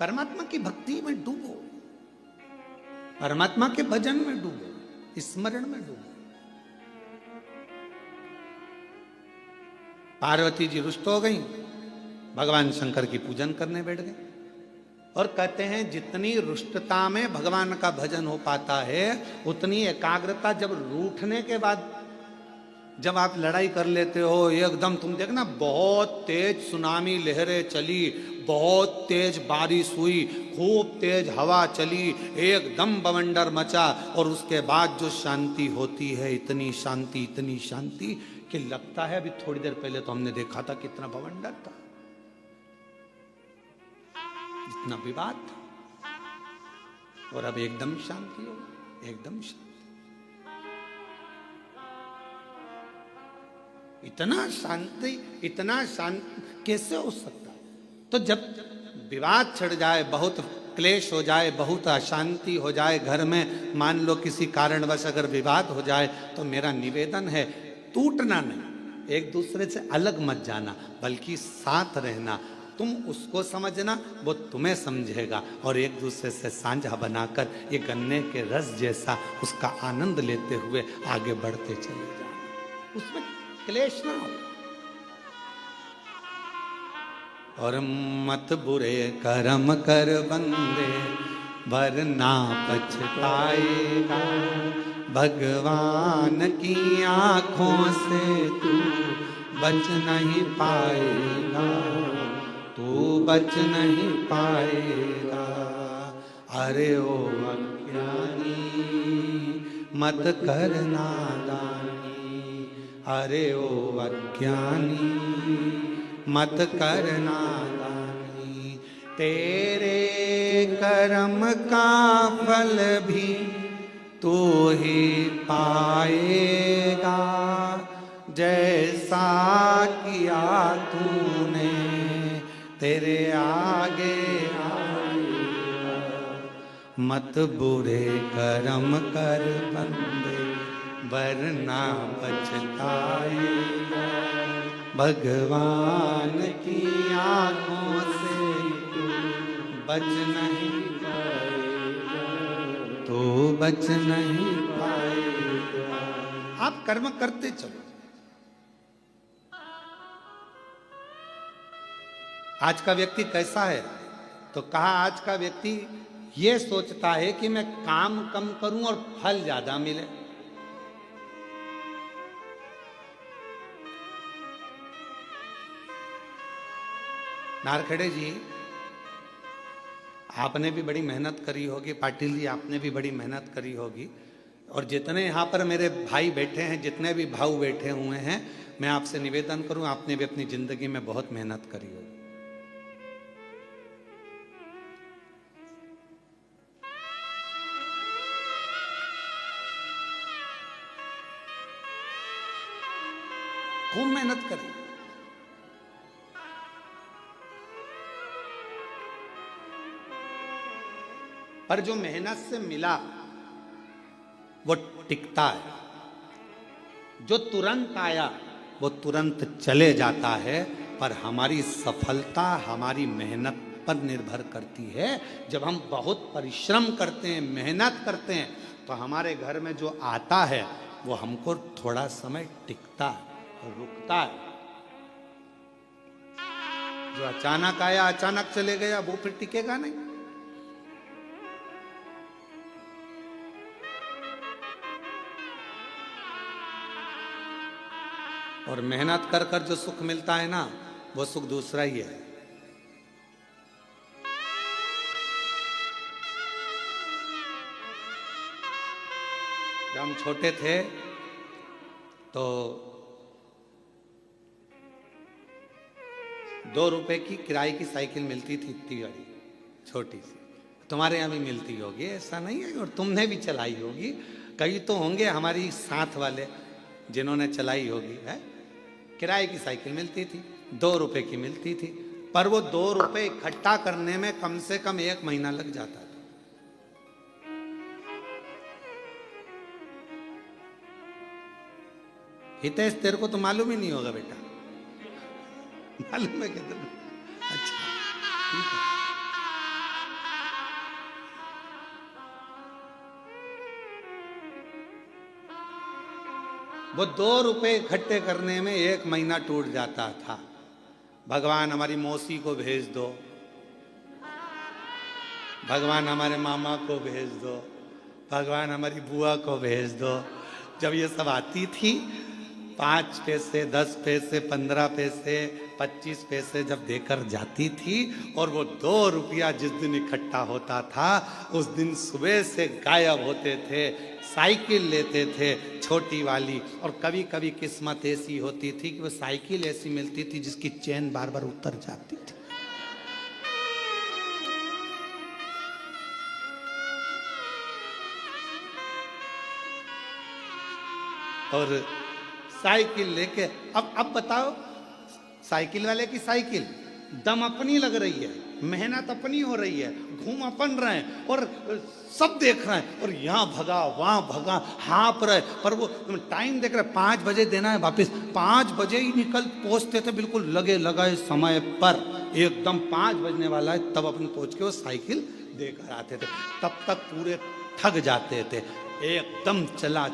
परमात्मा की भक्ति में डूबो, परमात्मा के भजन में डूबो, स्मरण में डूबो। पार्वती जी रुष्ट हो गई, भगवान शंकर की पूजन करने बैठ गए और कहते हैं जितनी रुष्टता में भगवान का भजन हो पाता है उतनी एकाग्रता जब रूठने के बाद, जब आप लड़ाई कर लेते हो एकदम, तुम देखना बहुत तेज सुनामी लहरें चली, बहुत तेज बारिश हुई, खूब तेज हवा चली, एकदम बवंडर मचा और उसके बाद जो शांति होती है, इतनी शांति कि लगता है अभी थोड़ी देर पहले तो हमने देखा था कितना बवंडर था, इतना विवाद था, और अब एकदम शांति हो, एकदम शांति। इतना शांत कैसे हो सकता है? तो जब विवाद छिड़ जाए, बहुत क्लेश हो जाए, बहुत अशांति हो जाए घर में, मान लो किसी कारणवश अगर विवाद हो जाए, तो मेरा निवेदन है टूटना नहीं, एक दूसरे से अलग मत जाना, बल्कि साथ रहना। तुम उसको समझना, वो तुम्हें समझेगा, और एक दूसरे से साझा बनाकर ये गन्ने के रस जैसा उसका आनंद लेते हुए आगे बढ़ते चले जाना, उसमें क्लेश ना हो। और मत बुरे कर्म कर बंदे वरना पछताएगा, भगवान की आंखों से तू बच नहीं पाएगा, तू बच नहीं पाएगा। अरे ओ अज्ञानी मत कर नादानी, अरे ओ अज्ञानी मत कर नादानी, तेरे कर्म का फल भी तू ही पाएगा, जैसा किया तूने तेरे आगे आएगा। मत बुरे कर्म कर बंदे वरना पछताएगा, भगवान की आंखों से तू बच नहीं पाएगा, तू बच नहीं पाएगा। आप कर्म करते चलो। आज का व्यक्ति कैसा है? तो कहा आज का व्यक्ति ये सोचता है कि मैं काम कम करूं और फल ज्यादा मिले। नारखेड़े जी, आपने भी बड़ी मेहनत करी होगी, पाटिल जी आपने भी बड़ी मेहनत करी होगी, और जितने यहाँ पर मेरे भाई बैठे हैं, जितने भी भाऊ बैठे हुए हैं, मैं आपसे निवेदन करूं, आपने भी अपनी जिंदगी में बहुत मेहनत करी होगी। खूब मेहनत करी, पर जो मेहनत से मिला वो टिकता है, जो तुरंत आया वो तुरंत चले जाता है। पर हमारी सफलता हमारी मेहनत पर निर्भर करती है। जब हम बहुत परिश्रम करते हैं, मेहनत करते हैं, तो हमारे घर में जो आता है वो हमको थोड़ा समय टिकता है, रुकता है। जो अचानक आया अचानक चले गया वो फिर टिकेगा नहीं। और मेहनत कर कर जो सुख मिलता है ना, वो सुख दूसरा ही है। जब हम छोटे थे तो 2 रुपए की किराए की साइकिल मिलती थी, इतनी बड़ी छोटी सी। तुम्हारे यहाँ भी मिलती होगी, ऐसा नहीं है, और तुमने भी चलाई होगी। कई तो होंगे हमारी साथ वाले जिन्होंने चलाई होगी। है, किराए की साइकिल मिलती थी, 2 रुपए की मिलती थी, पर वो 2 रुपए इकट्ठा करने में कम से कम 1 महीना लग जाता था। हितेश, तेरे को तो मालूम ही नहीं होगा बेटा, मालूम है कितना? अच्छा ठीक है। वो 2 रुपए इकट्ठे करने में 1 महीना टूट जाता था। भगवान हमारी मौसी को भेज दो, भगवान हमारे मामा को भेज दो, भगवान हमारी बुआ को भेज दो। जब ये सब आती थी 5 पैसे, 10 पैसे, 15 पैसे, 25 पैसे जब देकर जाती थी, और वो 2 रुपया जिस दिन इकट्ठा होता था उस दिन सुबह से गायब होते थे। साइकिल लेते थे छोटी वाली, और कभी कभी किस्मत ऐसी होती थी कि वो साइकिल ऐसी मिलती थी जिसकी चेन बार बार उतर जाती थी। और साइकिल लेके अब बताओ, साइकिल वाले की साइकिल दम अपनी लग रही है, मेहनत अपनी हो रही है, घूम अपन रहे हैं और सब देख रहे हैं, और यहाँ भगा वहां भगा, हाँप रहे, पर वो टाइम देख रहे 5 बजे देना है वापस। 5 बजे ही निकल पहुंचते थे बिल्कुल लगे लगाए समय पर, एकदम 5 बजने वाला है तब अपन पहुंच के वो साइकिल देकर आते थे। तब तक पूरे थक जाते थे, एकदम चला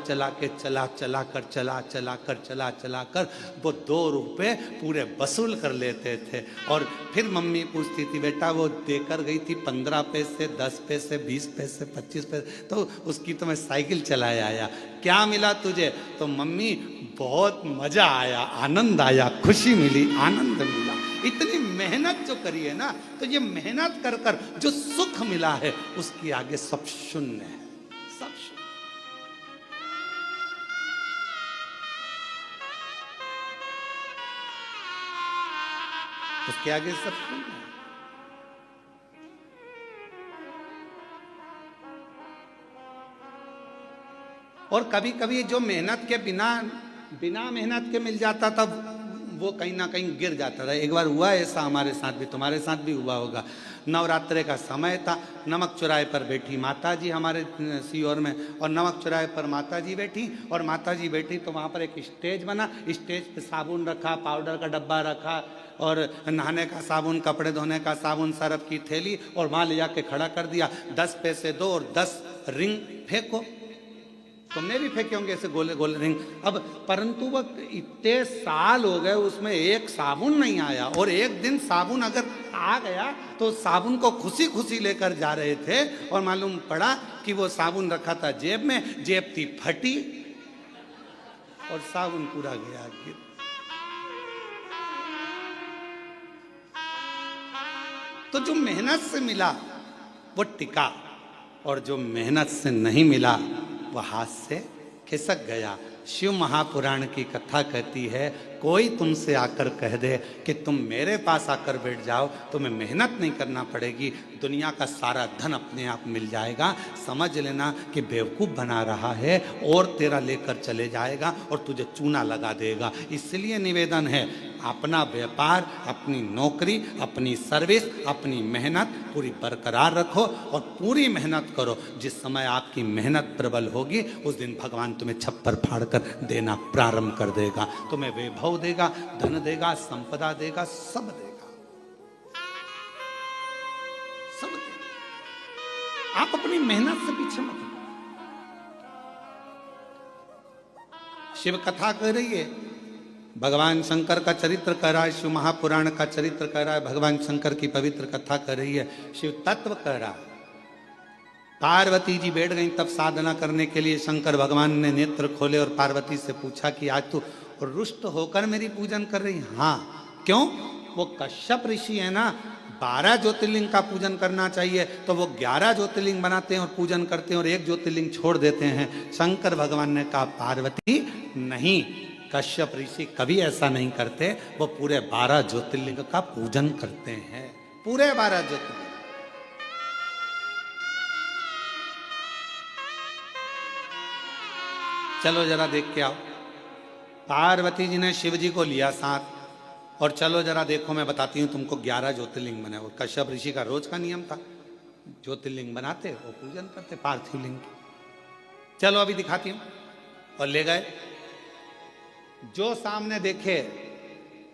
कर वो 2 रुपए पूरे वसूल कर लेते थे। और फिर मम्मी पूछती थी, बेटा वो देकर गई थी 15 पैसे, 10 पैसे, 20 पैसे, 25 पैसे, तो उसकी तो मैं साइकिल चलाया आया, क्या मिला तुझे? तो मम्मी बहुत मजा आया, आनंद आया, खुशी मिली, आनंद मिला। इतनी मेहनत जो करी है ना, तो ये मेहनत कर कर जो सुख मिला है उसके आगे सब शून्य है, सब शून्य। उसके आगे सब शून्य है। और कभी कभी जो मेहनत के बिना मेहनत के मिल जाता था वो कहीं ना कहीं गिर जाता था। एक बार हुआ ऐसा हमारे साथ भी, तुम्हारे साथ भी हुआ होगा। नवरात्रे का समय था, नमक चौराहे पर बैठी माता जी हमारे सीहोर में, और नमक चौराहे पर माता जी बैठी, और माता जी बैठी तो वहाँ पर एक स्टेज बना, स्टेज पे साबुन रखा, पाउडर का डब्बा रखा, और नहाने का साबुन, कपड़े धोने का साबुन, सरफ की थैली, और वहाँ ले जाके खड़ा कर दिया। 10 पैसे दो और 10 रिंग फेंको। तुमने भी फेंके होंगे ऐसे गोले गोले रिंग। अब परंतु वह इतने साल हो गए उसमें एक साबुन नहीं आया, और एक दिन साबुन अगर आ गया तो साबुन को खुशी खुशी लेकर जा रहे थे, और मालूम पड़ा कि वो साबुन रखा था जेब में, जेब थी फटी और साबुन पूरा गया गिर। तो जो मेहनत से मिला वो टिका, और जो मेहनत से नहीं मिला वह हाथ से खिसक गया। शिव महापुराण की कथा कहती है, कोई तुमसे आकर कह दे कि तुम मेरे पास आकर बैठ जाओ, तुम्हें मेहनत नहीं करना पड़ेगी, दुनिया का सारा धन अपने आप मिल जाएगा, समझ लेना कि बेवकूफ़ बना रहा है, और तेरा लेकर चले जाएगा और तुझे चूना लगा देगा। इसलिए निवेदन है, अपना व्यापार, अपनी नौकरी, अपनी सर्विस, अपनी मेहनत पूरी बरकरार रखो और पूरी मेहनत करो। जिस समय आपकी मेहनत प्रबल होगी उस दिन भगवान तुम्हें छप्पर फाड़ कर देना प्रारंभ कर देगा, तुम्हें वैभव देगा, धन देगा, संपदा देगा, सब देगा, सब देगा। आप अपनी मेहनत से पीछे मत। शिव कथा कह रही है, भगवान शंकर का चरित्र कह रहा है, शिव महापुराण का चरित्र कह रहा है, भगवान शंकर की पवित्र कथा कर रही है, शिव तत्व कह रहा है। पार्वती जी बैठ गई तब साधना करने के लिए, शंकर भगवान ने नेत्र खोले और पार्वती से पूछा कि आज तू रुष्ट होकर मेरी पूजन कर रही? हाँ। क्यों? वो कश्यप ऋषि है ना, 12 ज्योतिर्लिंग का पूजन करना चाहिए, तो वो 11 ज्योतिर्लिंग बनाते हैं और पूजन करते हैं, और 1 ज्योतिर्लिंग छोड़ देते हैं। शंकर भगवान ने कहा, पार्वती नहीं, कश्यप ऋषि कभी ऐसा नहीं करते, वो पूरे 12 ज्योतिर्लिंग का पूजन करते हैं, पूरे 12 ज्योतिर्लिंग। चलो जरा देख के आओ। पार्वती जी ने शिव जी को लिया साथ, और चलो जरा देखो, मैं बताती हूँ तुमको 11 ज्योतिर्लिंग बने। और कश्यप ऋषि का रोज का नियम था, ज्योतिर्लिंग बनाते वो पूजन करते पार्थिव लिंग की। चलो अभी दिखाती हूँ। और ले गए, जो सामने देखे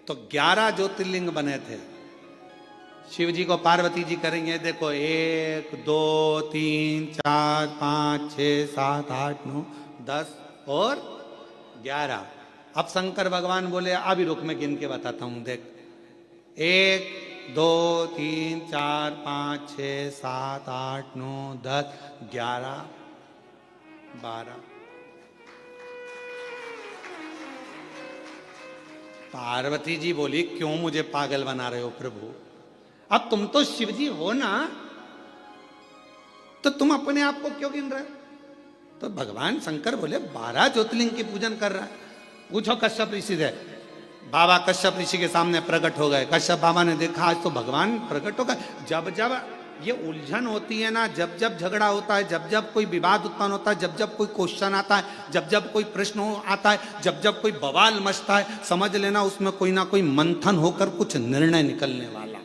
तो 11 ज्योतिर्लिंग बने थे। शिव जी को पार्वती जी करेंगे, देखो 1 2 3 4 5 6 7 8 9 10 और 11। अब शंकर भगवान बोले अभी रुक, मैं गिन के बताता हूं, देख। 1 2 3 4 5 6 7 8 9 10 11 12। पार्वती जी बोली क्यों मुझे पागल बना रहे हो प्रभु, अब तुम तो शिव जी हो ना, तो तुम अपने आप को क्यों गिन रहे हो? तो भगवान शंकर बोले 12 ज्योतिर्लिंग की पूजन कर रहा है। पूछो कश्यप ऋषि से। बाबा कश्यप ऋषि के सामने प्रकट हो गए। कश्यप बाबा ने देखा आज तो भगवान प्रकट हो गए। जब जब ये उलझन होती है ना, जब जब झगड़ा होता है, जब जब कोई विवाद उत्पन्न होता है, जब जब कोई क्वेश्चन आता है, जब जब कोई प्रश्न आता है, जब जब कोई बवाल मचता है, समझ लेना उसमें कोई ना कोई मंथन होकर कुछ निर्णय निकलने वाला।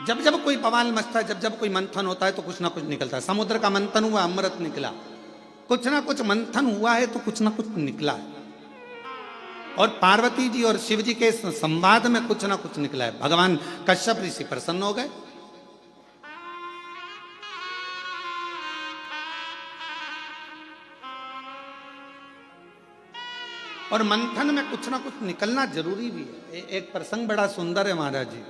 जब जब कोई बवाल मचता है, जब जब कोई मंथन होता है तो कुछ ना कुछ निकलता है। समुद्र का मंथन हुआ, अमृत निकला। कुछ ना कुछ मंथन हुआ है तो कुछ ना कुछ निकला है। और पार्वती जी और शिव जी के संवाद में कुछ ना कुछ निकला है। भगवान कश्यप ऋषि प्रसन्न हो गए। और मंथन में कुछ ना कुछ निकलना जरूरी भी है। एक प्रसंग बड़ा सुंदर है महाराज जी।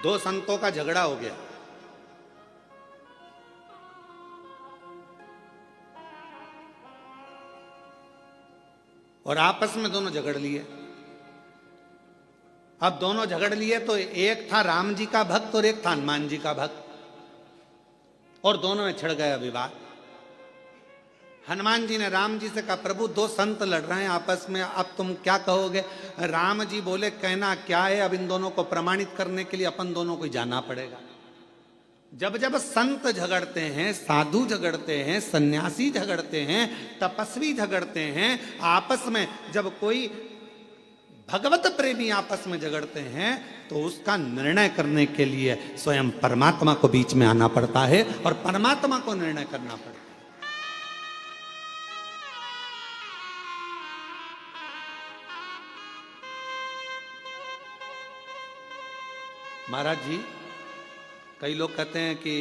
दो संतों का झगड़ा हो गया। और आपस में दोनों झगड़ लिए। अब दोनों झगड़ लिए तो एक था राम जी का भक्त और एक था हनुमान जी का भक्त, और दोनों में छिड़ गया विवाद। हनुमान जी ने राम जी से कहा प्रभु दो संत लड़ रहे हैं आपस में, अब तुम क्या कहोगे? राम जी बोले कहना क्या है, अब इन दोनों को प्रमाणित करने के लिए अपन दोनों को जाना पड़ेगा। जब जब संत झगड़ते हैं, साधु झगड़ते हैं, सन्यासी झगड़ते हैं, तपस्वी झगड़ते हैं, आपस में जब कोई भगवत प्रेमी आपस में झगड़ते हैं तो उसका निर्णय करने के लिए स्वयं परमात्मा को बीच में आना पड़ता है और परमात्मा को निर्णय करना पड़ता है। महाराज जी, कई लोग कहते हैं कि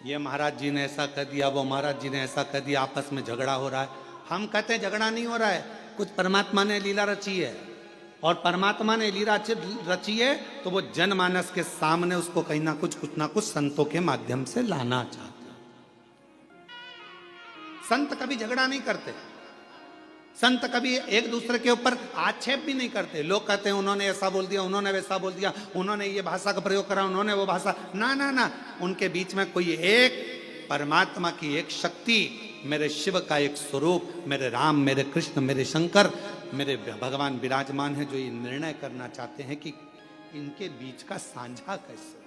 ये महाराज जी ने ऐसा कह दिया, वो महाराज जी ने ऐसा कह दिया, आपस में झगड़ा हो रहा है। हम कहते हैं झगड़ा नहीं हो रहा है, कुछ परमात्मा ने लीला रची है। और परमात्मा ने लीला रची है तो वो जनमानस के सामने उसको कहीं ना कुछ संतों के माध्यम से लाना चाहते हैं। संत कभी झगड़ा नहीं करते, संत कभी एक दूसरे के ऊपर आक्षेप भी नहीं करते। लोग कहते हैं उन्होंने ऐसा बोल दिया, उन्होंने वैसा बोल दिया, उन्होंने ये भाषा का प्रयोग करा, उन्होंने वो भाषा, ना ना ना। उनके बीच में कोई एक परमात्मा की एक शक्ति, मेरे शिव का एक स्वरूप, मेरे राम, मेरे कृष्ण, मेरे शंकर, मेरे भगवान विराजमान है, जो ये निर्णय करना चाहते हैं कि इनके बीच का साझा कैसे।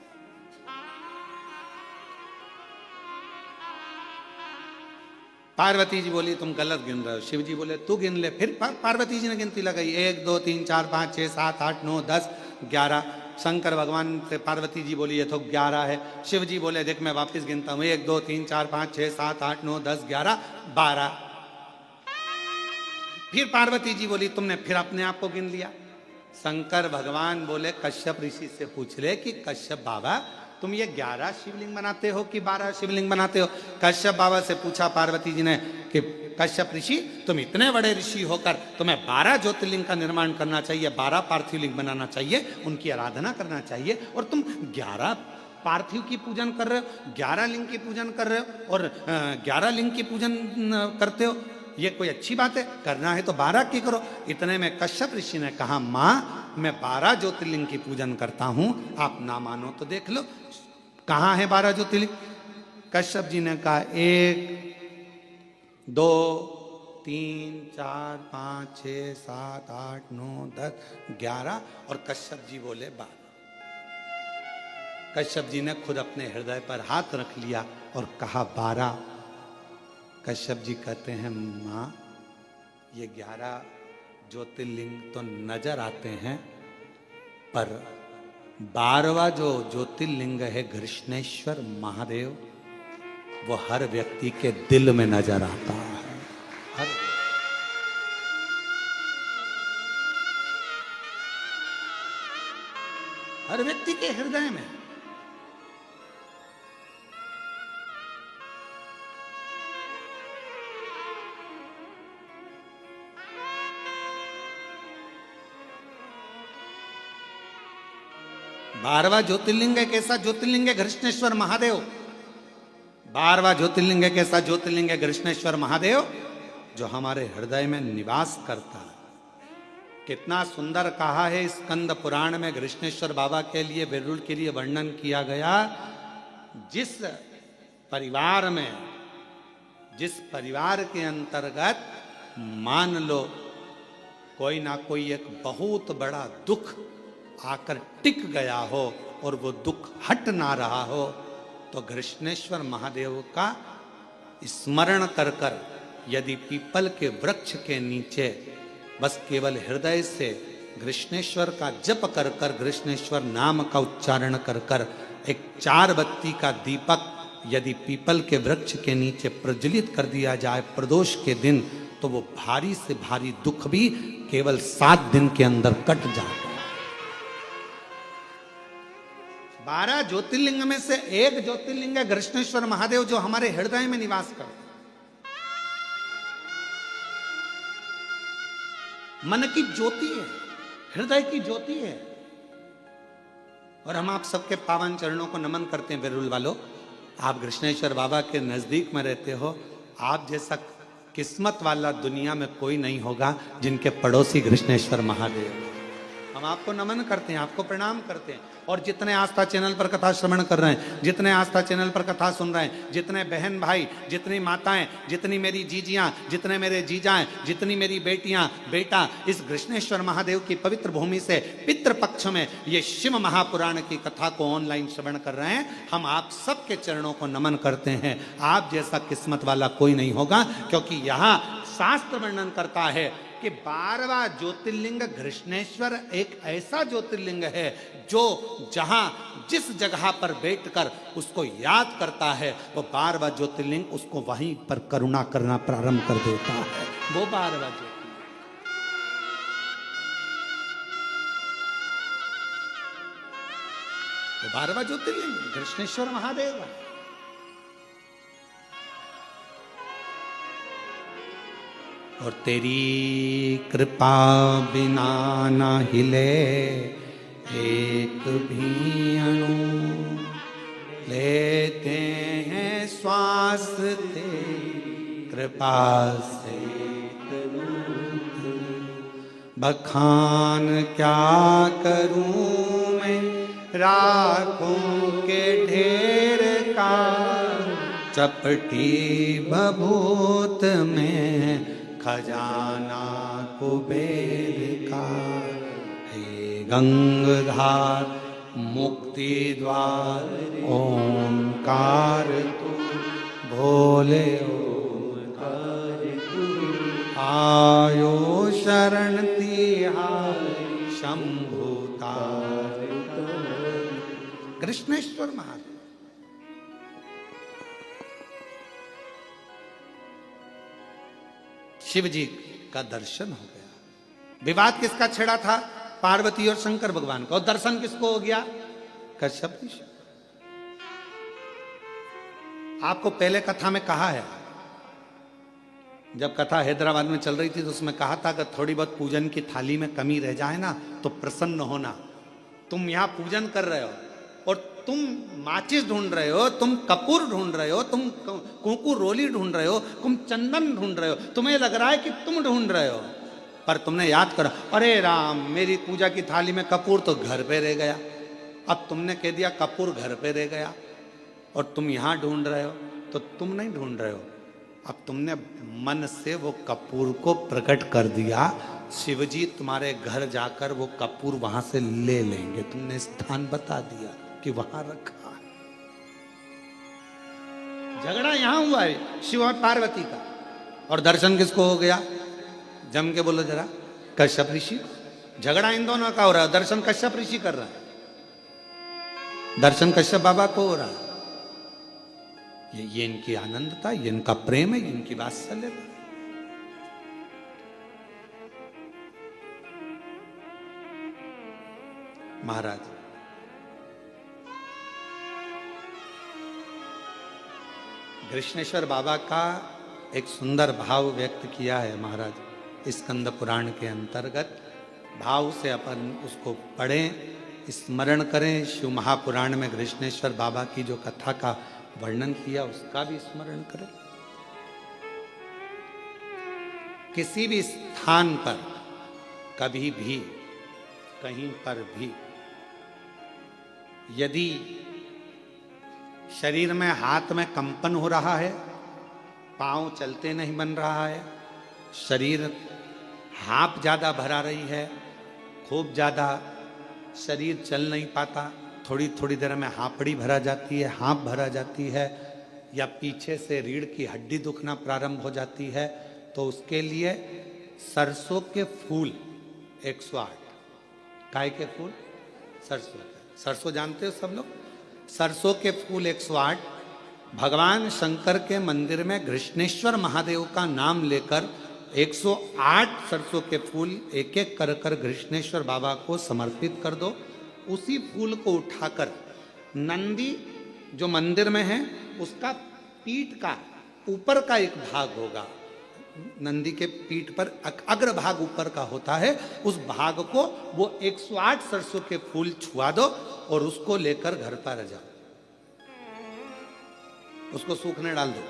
पार्वती जी बोली तुम गलत गिन रहे हो। शिव जी बोले तू गिन ले। फिर पार्वती जी ने गिनती लगाई, 1 2 3 4 5 6 7 8 9 10 11। शंकर भगवान से पार्वती जी बोली ये तो 11 है। शिव जी बोले देख मैं वापस गिनता हूं, 1 2 3 4 5 6 7 8 9 10 11 12। फिर पार्वती जी बोली तुमने फिर अपने आप को गिन लिया। शंकर भगवान बोले कश्यप ऋषि से पूछ ले कि कश्यप बाबा तुम ये 11 शिवलिंग बनाते हो कि 12 शिवलिंग बनाते हो? कश्यप बाबा से पूछा पार्वती जी ने कि कश्यप ऋषि तुम इतने बड़े ऋषि होकर तुम्हें 12 ज्योतिर्लिंग का निर्माण करना चाहिए, 12 पार्थिव लिंग बनाना चाहिए, उनकी आराधना करना चाहिए, और तुम 11 पार्थिव की पूजन कर रहे हो, 11 लिंग की पूजन कर रहे हो और 11 लिंग की पूजन करते हो, ये कोई अच्छी बात है? करना है तो 12 की करो। इतने में कश्यप ऋषि ने कहा माँ मैं 12 ज्योतिर्लिंग की पूजन करता हूं, आप ना मानो तो देख लो कहां है 12 ज्योतिर्लिंग। कश्यप जी ने कहा 1 2 3 4 5 6 7 8 9 10 11 और कश्यप जी बोले 12। कश्यप जी ने खुद अपने हृदय पर हाथ रख लिया और कहा 12। कश्यप जी कहते हैं माँ ये 11 ज्योतिर्लिंग तो नजर आते हैं पर 12वां जो ज्योतिर्लिंग है कृष्णेश्वर महादेव, वो हर व्यक्ति के दिल में नजर आता है। हर व्यक्ति के हृदय में। बारहवां ज्योतिर्लिंग एक ऐसा ज्योतिर्लिंग है कृष्णेश्वर महादेव। 12वां ज्योतिर्लिंग एक ऐसा ज्योतिर्लिंग है कृष्णेश्वर महादेव जो हमारे हृदय में निवास करता है। कितना सुंदर कहा है स्कंद पुराण में कृष्णेश्वर बाबा के लिए, बेरुल के लिए वर्णन किया गया। जिस परिवार में, जिस परिवार के अंतर्गत मान लो कोई ना कोई एक बहुत बड़ा दुख आकर टिक गया हो और वो दुख हट ना रहा हो, तो कृष्णेश्वर महादेव का स्मरण कर कर यदि पीपल के वृक्ष के नीचे बस केवल हृदय से कृष्णेश्वर का जप कर कर, कृष्णेश्वर नाम का उच्चारण कर कर एक 4 बत्ती का दीपक यदि पीपल के वृक्ष के नीचे प्रज्वलित कर दिया जाए प्रदोष के दिन, तो वो भारी से भारी दुख भी केवल 7 दिन के अंदर कट जाता है। 12 ज्योतिर्लिंग में से एक ज्योतिर्लिंग है कृष्णेश्वर महादेव जो हमारे हृदय में निवास करते। मन की ज्योति है, हृदय की ज्योति है। और हम आप सबके पावन चरणों को नमन करते हैं। बेरुल वालों, आप कृष्णेश्वर बाबा के नजदीक में रहते हो। आप जैसा किस्मत वाला दुनिया में कोई नहीं होगा जिनके पड़ोसी कृष्णेश्वर महादेव। हम आपको नमन करते हैं, आपको प्रणाम करते हैं। और जितने आस्था चैनल पर कथा श्रवण कर रहे हैं, जितने आस्था चैनल पर कथा सुन रहे हैं, जितने बहन भाई, जितनी माताएं, जितनी मेरी जीजियां, जितने मेरे जीजाएं, जितनी मेरी बेटियां बेटा इस कृष्णेश्वर महादेव की पवित्र भूमि से पितृपक्ष में ये शिव महापुराण की कथा को ऑनलाइन श्रवण कर रहे हैं, हम आप सबके चरणों को नमन करते हैं। आप जैसा किस्मत वाला कोई नहीं होगा, क्योंकि यहाँ शास्त्र वर्णन करता है कि 12वां ज्योतिर्लिंग कृष्णेश्वर एक ऐसा ज्योतिर्लिंग है जो जहां जिस जगह पर बैठकर उसको याद करता है, वो 12वां ज्योतिर्लिंग उसको वहीं पर करुणा करना प्रारंभ कर देता है। वो 12वां ज्योतिर्लिंग, वो 12वां ज्योतिर्लिंग कृष्णेश्वर महादेव। और तेरी कृपा बिना न हिले एक भी अणु, लेते हैं श्वास तेरी कृपा से। बखान क्या करूं मैं राखों के ढेर का, चपटी भभूत में खजाना कुबेर का। हे गंगाधार मुक्ति द्वार ओंकार तू, भोले ओंकार तू। आयो शरण तिहारी शंभुतार। कृष्णेश्वर महादेव शिव जी का दर्शन हो गया। विवाद किसका छेड़ा था? पार्वती और शंकर भगवान का। और दर्शन किसको हो गया? कश्यप ऋषि। आपको पहले कथा में कहा है, जब कथा हैदराबाद में चल रही थी तो उसमें कहा था कि थोड़ी बहुत पूजन की थाली में कमी रह जाए ना तो प्रसन्न होना। तुम यहां पूजन कर रहे हो और तुम माचिस ढूंढ रहे हो, तुम कपूर ढूंढ रहे हो, तुम कुंकू रोली ढूंढ रहे हो, तुम चंदन ढूंढ रहे हो, तुम्हें लग रहा है कि तुम ढूंढ रहे हो, पर तुमने याद करा अरे राम मेरी पूजा की थाली में कपूर तो घर पे रह गया। अब तुमने कह दिया कपूर घर पे रह गया और तुम यहां ढूंढ रहे हो, तो तुम नहीं ढूंढ रहे हो, अब तुमने मन से वो कपूर को प्रकट कर दिया। शिवजी तुम्हारे घर जाकर वो कपूर वहां से ले लेंगे। तुमने स्थान बता दिया कि वहां रखा है। झगड़ा यहां हुआ है शिव और पार्वती का। और दर्शन किसको हो गया? जम के बोलो जरा। कश्यप ऋषि। झगड़ा इन दोनों का हो रहा है, दर्शन कश्यप ऋषि कर रहा है, दर्शन कश्यप बाबा को हो रहा है। ये इनकी आनंदता, ये इनका प्रेम है, ये इनकी वात्सल्यता। महाराज कृष्णेश्वर बाबा का एक सुंदर भाव व्यक्त किया है महाराज स्कंद पुराण के अंतर्गत। भाव से अपन उसको पढ़ें, स्मरण करें। शिव महापुराण में कृष्णेश्वर बाबा की जो कथा का वर्णन किया उसका भी स्मरण करें। किसी भी स्थान पर कभी भी कहीं पर भी यदि शरीर में हाथ में कंपन हो रहा है, पांव चलते नहीं बन रहा है, शरीर हाँप ज्यादा भरा रही है, खूब ज्यादा शरीर चल नहीं पाता, थोड़ी थोड़ी देर में हाँपड़ी भरा जाती है, हाँप भरा जाती है, या पीछे से रीढ़ की हड्डी दुखना प्रारंभ हो जाती है, तो उसके लिए सरसों के फूल 108। काय के फूल? सरसों। सरसों जानते हो सब लोग? सरसों के फूल 108 भगवान शंकर के मंदिर में कृष्णेश्वर महादेव का नाम लेकर 108 सरसों के फूल एक एक कर कर कृष्णेश्वर बाबा को समर्पित कर दो। उसी फूल को उठाकर नंदी जो मंदिर में है उसका पीठ का ऊपर का एक भाग होगा, नंदी के पीठ पर अग्र भाग ऊपर का होता है, उस भाग को वो 108 सरसों के फूल छुआ दो और उसको लेकर घर पर जाओ, उसको सूखने डाल दो।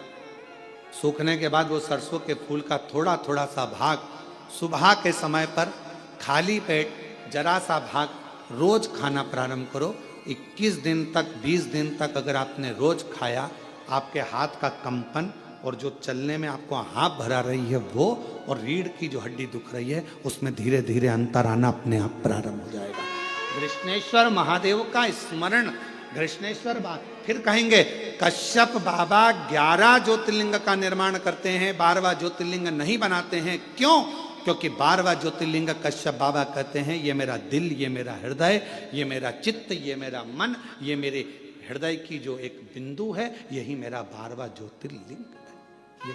सूखने के बाद वो सरसों के फूल का थोड़ा थोड़ा सा भाग सुबह के समय पर खाली पेट जरा सा भाग रोज खाना प्रारंभ करो। 21 दिन तक 20 दिन तक अगर आपने रोज खाया, आपके हाथ का कंपन और जो चलने में आपको हाँप भरा रही है वो, और रीढ़ की जो हड्डी दुख रही है उसमें धीरे धीरे अंतर आना अपने आप प्रारंभ हो जाएगा। कृष्णेश्वर महादेव का स्मरण, कृष्णेश्वर फिर कहेंगे कश्यप बाबा 11 ज्योतिर्लिंग का निर्माण करते हैं, 12वां ज्योतिर्लिंग नहीं बनाते हैं। क्यों? क्योंकि 12वां ज्योतिर्लिंग कश्यप बाबा कहते हैं ये मेरा दिल, ये मेरा हृदय, ये मेरा चित्त, ये मेरा मन, ये मेरे हृदय की जो एक बिंदु है, यही मेरा 12वां ज्योतिर्लिंग है।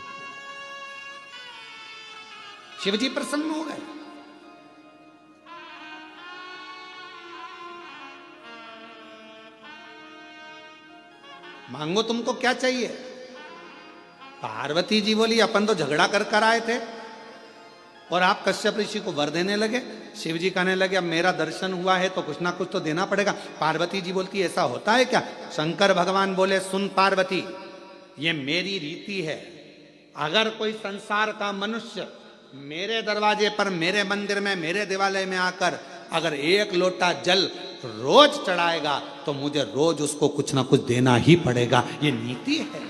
शिवजी प्रसन्न हो गए। मांगो तुमको क्या चाहिए? पार्वती जी बोली अपन तो झगड़ा कर कर आए थे और आप कश्यप ऋषि को वर देने लगे। शिव जी कहने लगे अब मेरा दर्शन हुआ है तो कुछ ना कुछ तो देना पड़ेगा। पार्वती जी बोलती ऐसा होता है क्या? शंकर भगवान बोले सुन पार्वती, ये मेरी रीति है, अगर कोई संसार का मनुष्य मेरे दरवाजे पर, मेरे मंदिर में, मेरे देवालय में आकर अगर 1 लोटा जल रोज चढ़ाएगा तो मुझे रोज उसको कुछ ना कुछ देना ही पड़ेगा। ये नीति है।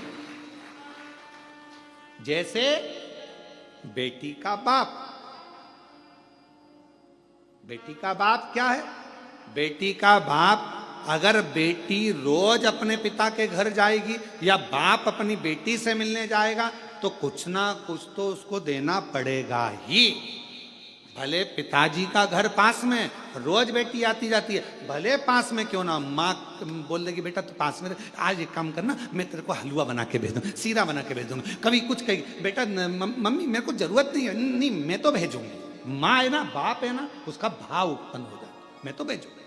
जैसे बेटी का बाप, बेटी का बाप क्या है? बेटी का बाप अगर बेटी रोज अपने पिता के घर जाएगी या बाप अपनी बेटी से मिलने जाएगा तो कुछ ना कुछ तो उसको देना पड़ेगा ही। भले पिताजी का घर पास में, रोज बेटी आती जाती है, भले पास में क्यों ना, माँ बोल देगी बेटा तो पास में आज एक काम करना, मैं तेरे को हलवा बना के भेज दूँ, सीरा बना के भेज दूंगा। कभी कुछ कही बेटा मम्मी मेरे को जरूरत नहीं है, नहीं मैं तो भेजूंगी। माँ है ना, बाप है ना, उसका भाव उत्पन्न हो जाता, मैं तो भेजूंगी।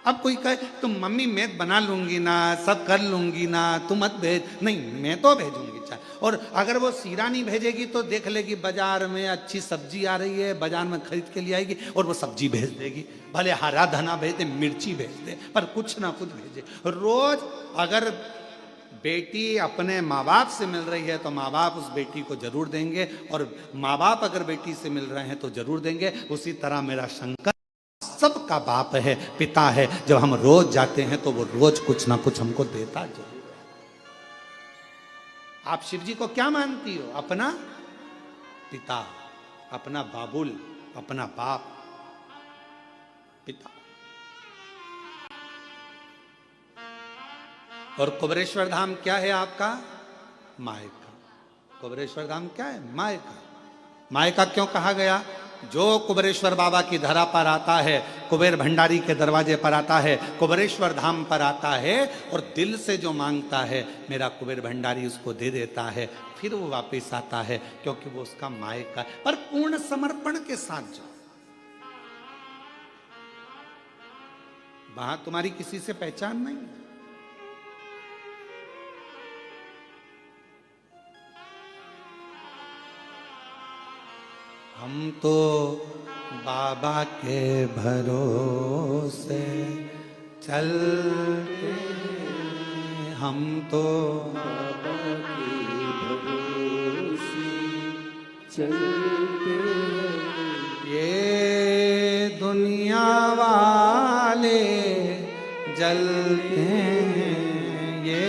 अब कोई कहे तुम मम्मी मैं बना लूंगी ना, सब कर लूंगी ना, तुम मत भेज, नहीं मैं तो भेजूंगी चाय। और अगर वो सीरा नहीं भेजेगी तो देख लेगी बाजार में अच्छी सब्जी आ रही है, बाजार में खरीद के लिए आएगी और वो सब्जी भेज देगी। भले हरा धना भेज दे, मिर्ची भेज दे, पर कुछ ना कुछ भेजे। रोज अगर बेटी अपने माँ बाप से मिल रही है तो माँ बाप उस बेटी को जरूर देंगे, और माँ बाप अगर बेटी से मिल रहे हैं तो जरूर देंगे। उसी तरह मेरा शंकर सबका बाप है, पिता है। जब हम रोज जाते हैं तो वो रोज कुछ ना कुछ हमको देता जरूर है। आप शिव जी को क्या मानती हो? अपना पिता, अपना बाबुल, अपना बाप, पिता। और कुबेरेश्वर धाम क्या है आपका? मायका। कुबेरेश्वर धाम क्या है? मायका। मायका क्यों कहा गया? जो कुबेरेश्वर बाबा की धरा पर आता है, कुबेर भंडारी के दरवाजे पर आता है, कुबेरेश्वर धाम पर आता है और दिल से जो मांगता है मेरा कुबेर भंडारी उसको दे देता है, फिर वो वापस आता है क्योंकि वो उसका मायका है। पर पूर्ण समर्पण के साथ जाओ, वहां तुम्हारी किसी से पहचान नहीं। हम तो बाबा के भरोसे चलते, हम तो बाबा के भरोसे चलते, ये दुनिया वाले जलते हैं, ये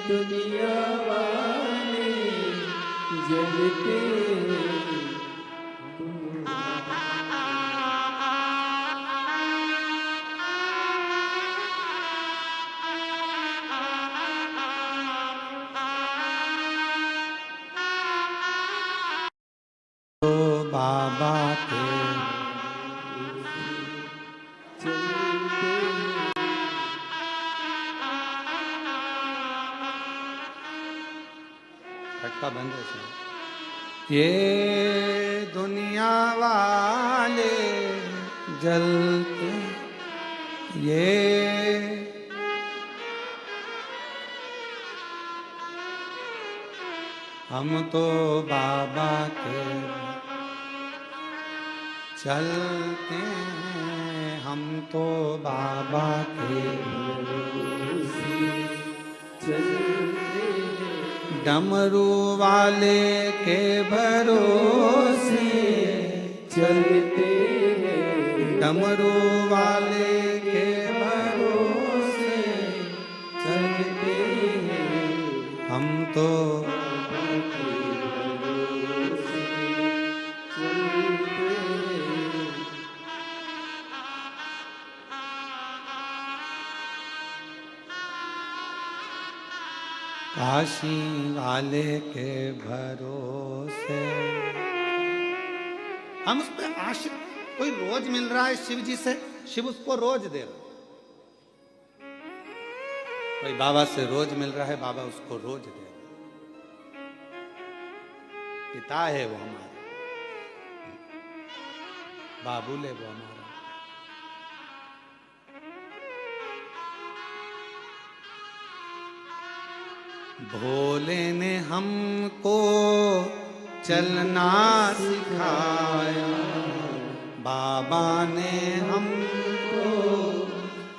दुनिया वाले जलते हैं। तो बाबा के खटका बंद है सर। ये दुनिया वाले जलते, ये हम तो बाबा के चलते हैं, हम तो बाबा के चलते डमरू वाले के भरोसे चलते हैं, डमरू वाले के भरोसे चलते हैं, हम तो काशी वाले के भरोसे। हम उस पर आशिक, कोई रोज मिल रहा है शिव जी से, शिव उसको रोज दे रहा है। कोई बाबा से रोज मिल रहा है, बाबा उसको रोज दे रहा है। पिता है वो हमारा, बाबुल है वो हमारा। भोले ने हमको चलना सिखाया, बाबा ने हमको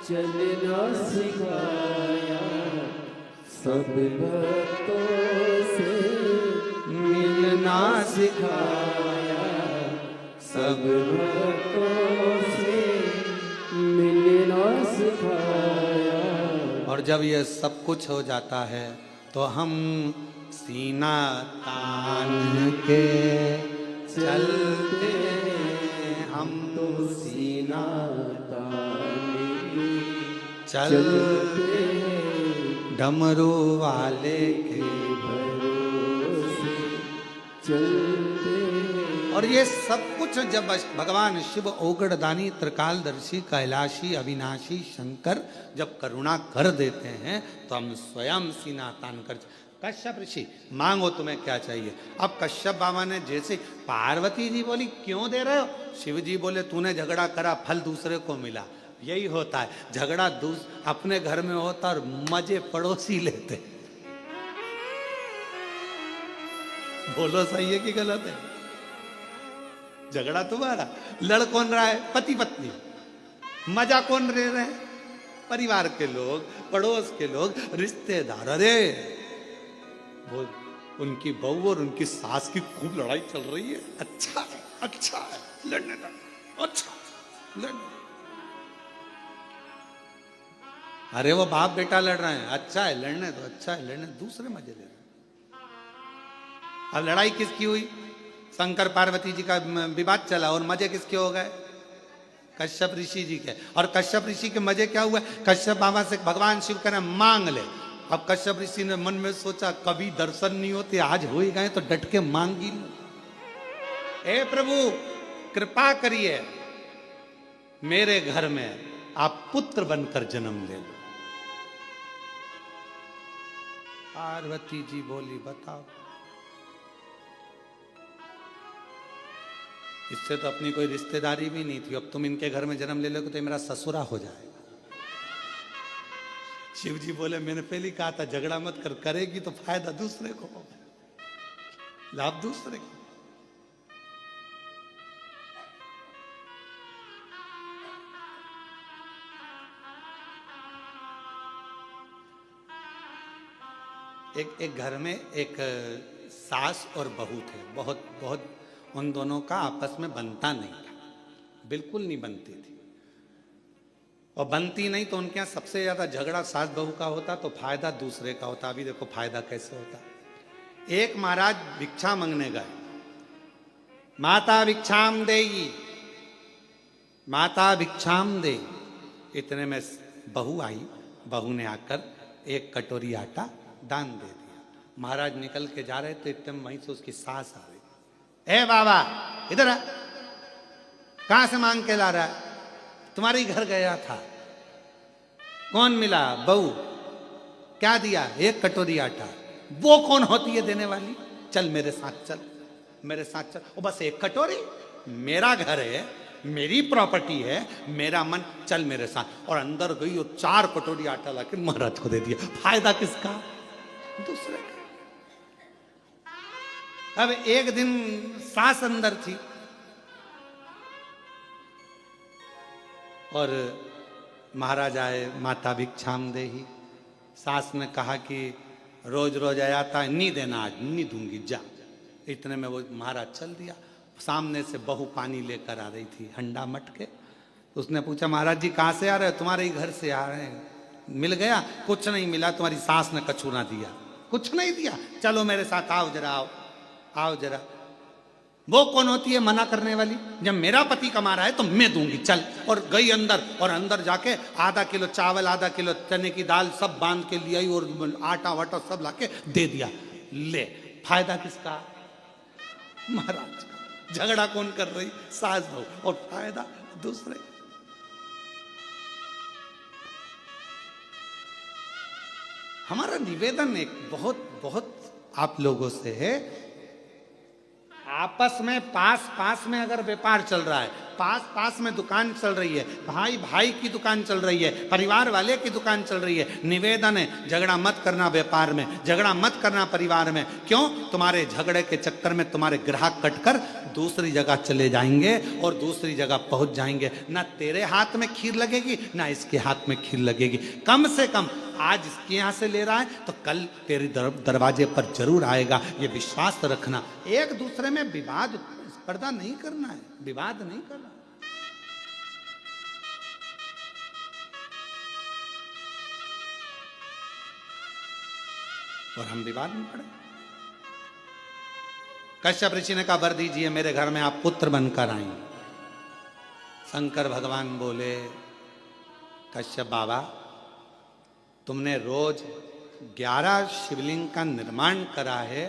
चलना सिखाया, सब भक्तों से मिलना सिखाया, सब भक्तों से मिलना सिखाया। और जब ये सब कुछ हो जाता है तो हम सीना तान के चलते हैं, हम तो सीना तान के चलते डमरू वाले के भरोसे चलते हैं। और ये सब कुछ जब भगवान शिव ओगड़दानी त्रिकालदर्शी कैलाशी अविनाशी शंकर जब करुणा कर देते हैं तो हम स्वयं सीना तान कर। कश्यप ऋषि मांगो तुम्हें क्या चाहिए। अब कश्यप बाबा ने जैसे, पार्वती जी बोली क्यों दे रहे हो, शिव जी बोले तूने झगड़ा करा फल दूसरे को मिला। यही होता है, झगड़ा अपने घर में होता और मजे पड़ोसी लेते। बोलो सही है कि गलत है? झगड़ा तुम्हारा, लड़ कौन रहा है? पति पत्नी। मजा कौन ले रहे हैं? परिवार के लोग, पड़ोस के लोग, रिश्तेदार। अरे वो उनकी बहू और उनकी सास की खूब लड़ाई चल रही है। अच्छा है, अच्छा है, लड़ने दो, अच्छा लड़ने। अरे वो बाप बेटा लड़ रहे हैं, अच्छा है लड़ने दो, अच्छा है लड़ने, दूसरे मजे ले रहे हैं। अब लड़ाई किसकी हुई? शंकर पार्वती जी का विवाद चला और मजे किसके हो गए? कश्यप ऋषि जी के। और कश्यप ऋषि के मजे क्या हुआ? कश्यप बाबा से भगवान शिव कह रहे मांग ले। अब कश्यप ऋषि ने मन में सोचा कभी दर्शन नहीं होते, आज हो ही गए तो डट के मांग ही लूं। हे प्रभु कृपा करिए, मेरे घर में आप पुत्र बनकर जन्म ले लो। पार्वती जी बोली बताओ, इससे तो अपनी कोई रिश्तेदारी भी नहीं थी, अब तुम इनके घर में जन्म ले लोगे तो मेरा ससुरा हो जाएगा। शिव जी बोले मैंने पहले ही कहा था झगड़ा मत कर, करेगी तो फायदा दूसरे को होगा, लाभ दूसरे को। एक घर में एक सास और बहू थे, बहुत बहुत उन दोनों का आपस में बनता नहीं था, बिल्कुल नहीं बनती थी। और बनती नहीं तो उनके यहाँ सबसे ज्यादा झगड़ा सास बहू का होता तो फायदा दूसरे का होता। अभी देखो फायदा कैसे होता। एक महाराज भिक्षा मांगने गए, माता भिक्षाम देगी, माता भिक्षाम दे। इतने में बहू आई, बहू ने आकर एक कटोरी आटा दान दे दिया। महाराज निकल के जा रहे तो इतने वहीं से उसकी सास आ गई, ए बाबा इधर आ, कहां से मांग के ला रहा है? तुम्हारे ही घर गया था। कौन मिला? बहू। क्या दिया? एक कटोरी आटा। वो कौन होती है देने वाली? चल मेरे साथ चल, मेरे साथ चल। वो बस एक कटोरी, मेरा घर है, मेरी प्रॉपर्टी है, मेरा मन, चल मेरे साथ। और अंदर गई और 4 कटोरी आटा लाके महाराज को दे दिया। फायदा किसका? दूसरे का। अब एक दिन सास अंदर थी और महाराज आए, माता भिक्षाम देही। सास ने कहा कि रोज रोज आया था, नहीं देना, आज नहीं दूंगी, जा। इतने में वो महाराज चल दिया। सामने से बहू पानी लेकर आ रही थी, हंडा मटके। उसने पूछा महाराज जी कहाँ से आ रहे हो? तुम्हारे ही घर से आ रहे हैं। मिल गया? कुछ नहीं मिला, तुम्हारी सास ने कछू ना दिया, कुछ नहीं दिया। चलो मेरे साथ आओ जरा, आओ आओ जरा। वो कौन होती है मना करने वाली? जब मेरा पति कमा रहा है तो मैं दूंगी, चल। और गई अंदर, और अंदर जाके आधा किलो चावल, आधा किलो चने की दाल सब बांध के लिए आई और आटा वाटा सब लाके दे दिया। ले, फायदा किसका? महाराज का। झगड़ा कौन कर रही? सास बहू। और फायदा दूसरे। हमारा निवेदन एक बहुत बहुत आप लोगों से है, आपस में पास में अगर व्यापार चल रहा है, पास में दुकान चल रही है, भाई की दुकान चल रही है, परिवार वाले की दुकान चल रही है, निवेदन है झगड़ा मत करना व्यापार में, झगड़ा मत करना परिवार में। क्यों? तुम्हारे झगड़े के चक्कर में तुम्हारे ग्राहक कटकर दूसरी जगह चले जाएंगे और दूसरी जगह पहुंच जाएंगे। ना तेरे हाथ में खीर लगेगी, ना इसके हाथ में खीर लगेगी। कम से कम आज इसके यहां से ले रहा है तो कल तेरे दरवाजे पर जरूर आएगा, ये विश्वास रखना। एक दूसरे में विवाद स्पर्धा नहीं करना है, विवाद नहीं करना। और हम विवाद में पड़े। कश्यप ऋषि ने कहा वर दीजिए, मेरे घर में आप पुत्र बनकर आएंगे। शंकर भगवान बोले कश्यप बाबा, तुमने रोज 11 शिवलिंग का निर्माण करा है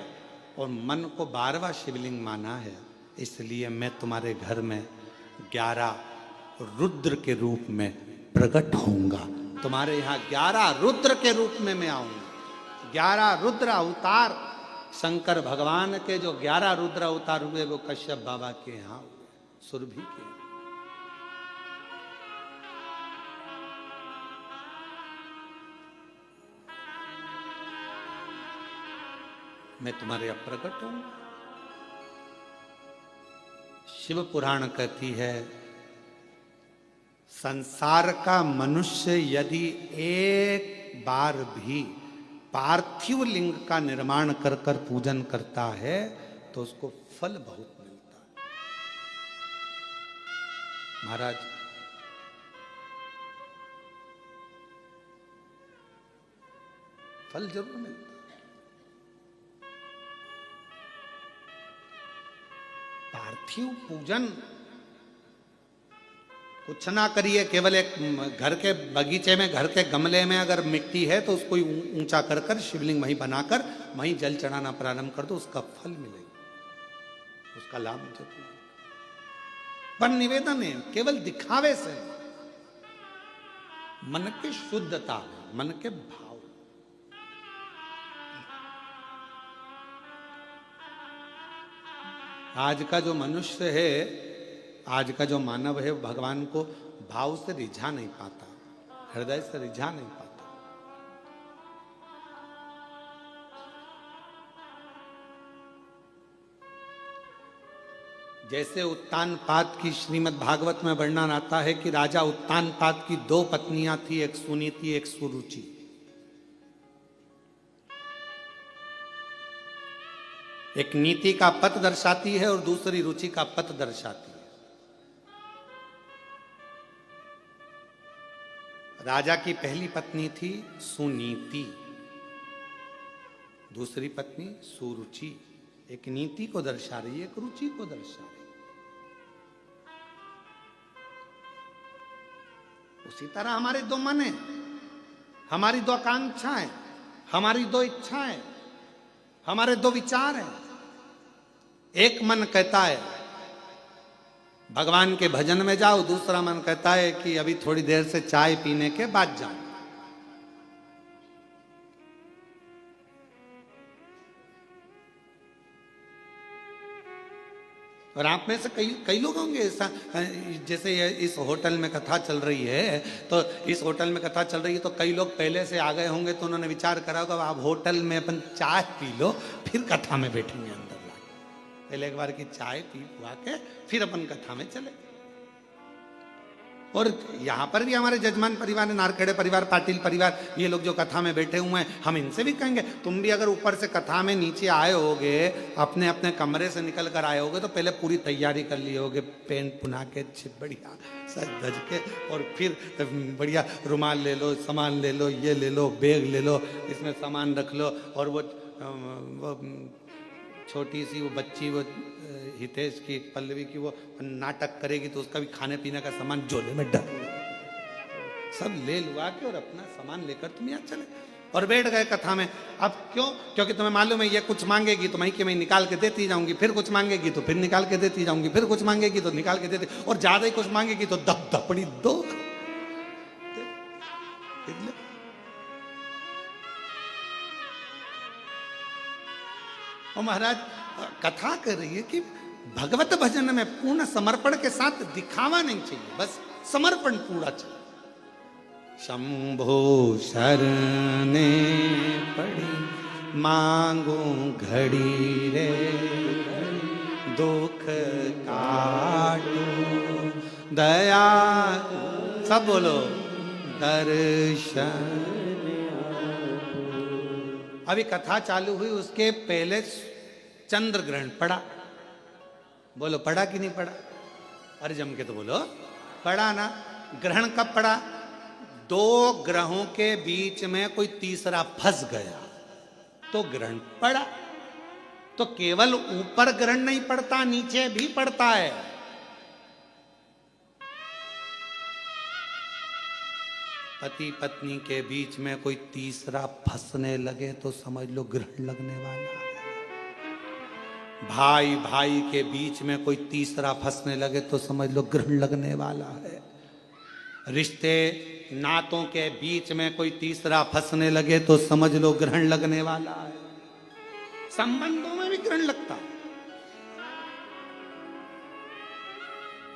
और मन को 12वां शिवलिंग माना है, इसलिए मैं तुम्हारे घर में 11 रुद्र के रूप में प्रकट होऊंगा। तुम्हारे यहाँ 11 रुद्र के रूप में मैं आऊंगा। 11 रुद्र अवतार, शंकर भगवान के जो 11 रुद्र अवतार हुए वो कश्यप बाबा के यहाँ हुए, सुरभि के। मैं तुम्हारे अब प्रकट हूं। शिव पुराण कहती है, संसार का मनुष्य यदि एक बार भी पार्थिव लिंग का निर्माण कर कर पूजन करता है तो उसको फल बहुत मिलता है। महाराज फल जरूर मिलता है। पार्थिव पूजन कुछ ना करिए, केवल एक घर के बगीचे में, घर के गमले में अगर मिट्टी है तो उसको ऊंचा कर कर शिवलिंग वहीं बनाकर वहीं जल चढ़ाना प्रारंभ कर दो, उसका फल मिलेगा। उसका लाभ मुझे पूर्ण। पर निवेदन है केवल दिखावे से, मन की शुद्धता में, मन के भाव। आज का जो मनुष्य है, आज का जो मानव है, भगवान को भाव से रिझा नहीं पाता, हृदय से रिझा नहीं पाता। जैसे उत्तानपाद की श्रीमद् भागवत में वर्णन आता है कि राजा उत्तानपाद की 2 पत्नियां थी, एक सुनीति एक सुरुचि। एक नीति का पथ दर्शाती है और दूसरी रुचि का पथ दर्शाती है। राजा की पहली पत्नी थी सुनीति, दूसरी पत्नी सुरुचि। एक नीति को दर्शा रही है, एक रुचि को दर्शा रही है। उसी तरह हमारे 2 मन है, हमारी 2 आकांक्षाएं, हमारी 2 इच्छाएं, हमारे 2 विचार हैं। एक मन कहता है भगवान के भजन में जाओ, दूसरा मन कहता है कि अभी थोड़ी देर से चाय पीने के बाद जाओ। और आप में से कई लोग होंगे ऐसा, जैसे इस होटल में कथा चल रही है, तो इस होटल में कथा चल रही है तो कई लोग पहले से आ गए होंगे, तो उन्होंने विचार करा होगा आप होटल में अपन चाय पी लो, फिर कथा में बैठेंगे अंदर लाके। पहले एक बार की चाय पी हुआ के फिर अपन कथा में चले। और यहां पर भी हमारे जजमान परिवार, नारखेड़े परिवार, पाटिल परिवार, ये लोग जो कथा में बैठे हुए हैं, हम इनसे भी कहेंगे तुम भी अगर ऊपर से कथा में नीचे आए होगे, अपने अपने कमरे से निकल कर आए होगे, तो पहले पूरी तैयारी कर लिए होगे, पेंट पुना के बढ़िया सज धज के, और फिर बढ़िया रुमाल ले लो, सामान ले लो, ये ले लो, बैग ले लो, इसमें सामान रख लो। और वो छोटी सी वो बच्ची, वो हितेश की, पल्लवी की, वो नाटक करेगी तो उसका भी खाने पीने का सामान झोले में डाल सब ले लुआ के और अपना सामान लेकर तुम यहाँ चले और बैठ गए कथा में। अब क्यों? क्योंकि तुम्हें मालूम है ये कुछ मांगेगी तो मैं निकाल के देती जाऊंगी, फिर कुछ मांगेगी तो फिर निकाल के देती जाऊंगी, फिर कुछ मांगेगी तो निकाल के देती, और ज्यादा ही कुछ मांगेगी तो दब दपड़ी दो। और महाराज कथा कर रही है कि भगवत भजन में पूर्ण समर्पण के साथ दिखावा नहीं चाहिए, बस समर्पण पूरा चाहिए। शंभो शरणे पड़ी मांगू घड़ी रे, दुख काटू दया, सब बोलो दर्शन। अभी कथा चालू हुई, उसके पहले चंद्र ग्रहण पड़ा। बोलो पड़ा कि नहीं पड़ा? अरे जम के तो बोलो पड़ा ना। ग्रहण कब पड़ा? 2 ग्रहों के बीच में कोई तीसरा फंस गया तो ग्रहण पड़ा। तो केवल ऊपर ग्रहण नहीं पड़ता, नीचे भी पड़ता है। पति पत्नी के बीच में कोई तीसरा फंसने लगे तो समझ लो ग्रहण लगने वाला है। भाई भाई के बीच में कोई तीसरा फंसने लगे तो समझ लो ग्रहण लगने वाला है। रिश्ते नातों के बीच में कोई तीसरा फंसने लगे तो समझ लो ग्रहण लगने वाला है। संबंधों में भी ग्रहण लगता है।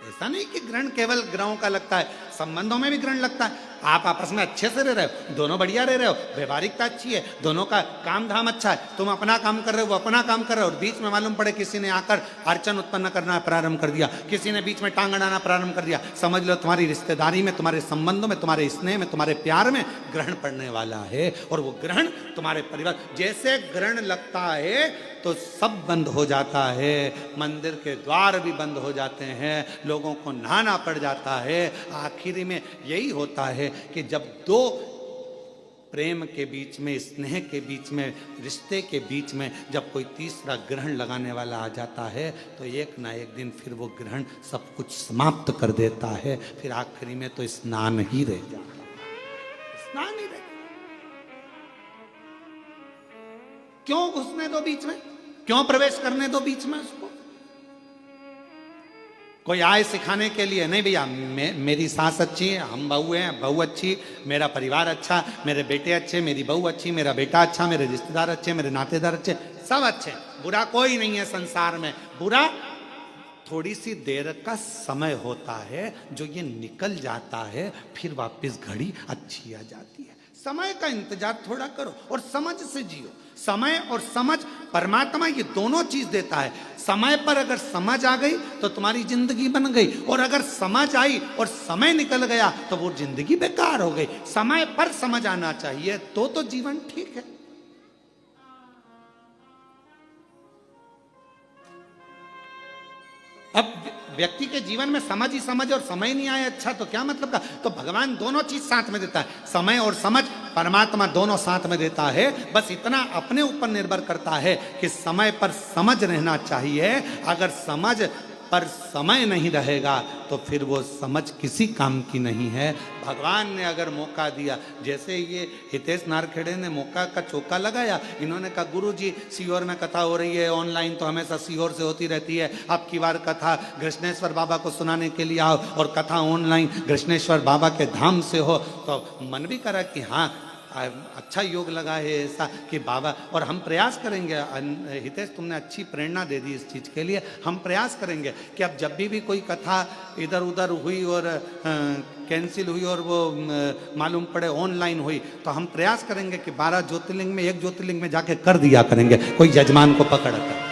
ऐसा नहीं कि ग्रहण केवल ग्रहों का लगता है, संबंधों में भी ग्रहण लगता है। आप आपस में अच्छे से रह रहे हो, दोनों बढ़िया रह रहे हो, व्यवहारिकता अच्छी है, दोनों का काम धाम अच्छा है, तुम अपना काम कर रहे हो, वो अपना काम कर रहे हो, और बीच में मालूम पड़े किसी ने आकर अड़चन उत्पन्न करना प्रारंभ कर दिया, किसी ने बीच में टांग अड़ाना प्रारंभ कर दिया, समझ लो तुम्हारी रिश्तेदारी में, तुम्हारे संबंधों में, तुम्हारे स्नेह में, तुम्हारे प्यार में ग्रहण पड़ने वाला है। और वो ग्रहण तुम्हारे परिवार, जैसे ग्रहण लगता है तो सब बंद हो जाता है, मंदिर के द्वार भी बंद हो जाते हैं, लोगों को नहाना पड़ जाता है। आखिर में यही होता है कि जब 2 प्रेम के बीच में, स्नेह के बीच में, रिश्ते के बीच में जब कोई तीसरा ग्रहण लगाने वाला आ जाता है तो एक ना एक दिन फिर वो ग्रहण सब कुछ समाप्त कर देता है। फिर आखिरी में तो स्नान ही रह जाता है, स्नान ही रह। क्यों घुसने दो बीच में? क्यों प्रवेश करने दो बीच में उसको? कोई आए सिखाने के लिए, नहीं भैया मेरी सास अच्छी है, हम बहू हैं, बहू अच्छी, मेरा परिवार अच्छा, मेरे बेटे अच्छे, मेरी बहू अच्छी, मेरा बेटा अच्छा, मेरे रिश्तेदार अच्छे, मेरे नातेदार अच्छे, सब अच्छे, बुरा कोई नहीं है संसार में। बुरा थोड़ी सी देर का समय होता है, जो ये निकल जाता है, फिर वापस घड़ी अच्छी आ जाती है। समय का इंतजार थोड़ा करो और समझ से जियो। समय और समझ, परमात्मा ये दोनों चीज देता है। समय पर अगर समझ आ गई तो तुम्हारी जिंदगी बन गई, और अगर समझ आई और समय निकल गया तो वो जिंदगी बेकार हो गई। समय पर समझ आना चाहिए तो जीवन ठीक है। अब व्यक्ति के जीवन में समझ ही समझ और समय नहीं आए, अच्छा तो क्या मतलब का? तो भगवान दोनों चीज साथ में देता है, समय और समझ परमात्मा दोनों साथ में देता है। बस इतना अपने ऊपर निर्भर करता है कि समय पर समझ रहना चाहिए। अगर समझ पर समय नहीं रहेगा तो फिर वो समझ किसी काम की नहीं है। भगवान ने अगर मौका दिया, जैसे ये हितेश नारखेड़े ने मौका का चौका लगाया, इन्होंने कहा गुरुजी सीहोर में कथा हो रही है, ऑनलाइन तो हमेशा सीहोर से होती रहती है, अब की बार कथा कृष्णेश्वर बाबा को सुनाने के लिए आओ और कथा ऑनलाइन कृष्णेश्वर बाबा के धाम से हो। तो मन भी करा कि हाँ अच्छा योग लगा है ऐसा कि बाबा, और हम प्रयास करेंगे। हितेश तुमने अच्छी प्रेरणा दे दी इस चीज़ के लिए। हम प्रयास करेंगे कि अब जब भी कोई कथा इधर उधर हुई और कैंसिल हुई और वो मालूम पड़े ऑनलाइन हुई, तो हम प्रयास करेंगे कि 12 ज्योतिर्लिंग में एक ज्योतिर्लिंग में जाके कर दिया करेंगे, कोई जजमान को पकड़ कर।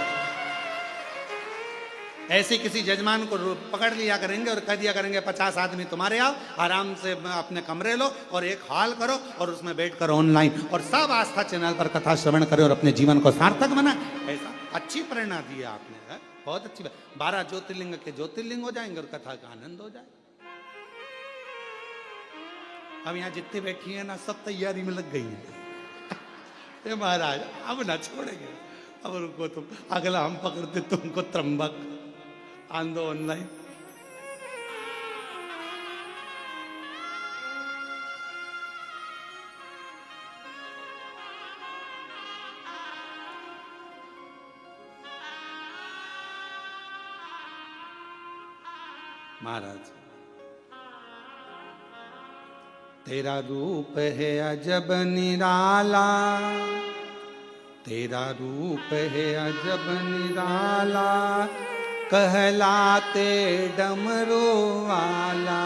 ऐसे किसी जजमान को पकड़ लिया करेंगे और कह दिया करेंगे 50 आदमी तुम्हारे आओ, आराम से अपने कमरे लो और एक हॉल करो और उसमें बैठ कर ऑनलाइन और सब आस्था चैनल पर कथा श्रवण करें और अपने जीवन को सार्थक बनाए। ऐसा अच्छी प्रेरणा दी है आपने, है? बहुत अच्छी बात। 12 ज्योतिर्लिंग के ज्योतिर्लिंग हो जाएंगे और कथा का आनंद हो जाए। अब यहाँ जितनी बैठी है ना, सब तैयारी में लग गई है। महाराज अब ना छोड़ेंगे, अब रुको तुम, अगला हम पकड़ते तुमको त्रंबक आंदो ऑनलाइन। महाराज तेरा रूप है अजब निराला, तेरा रूप है अजब निराला, कहलाते डमरू वाला।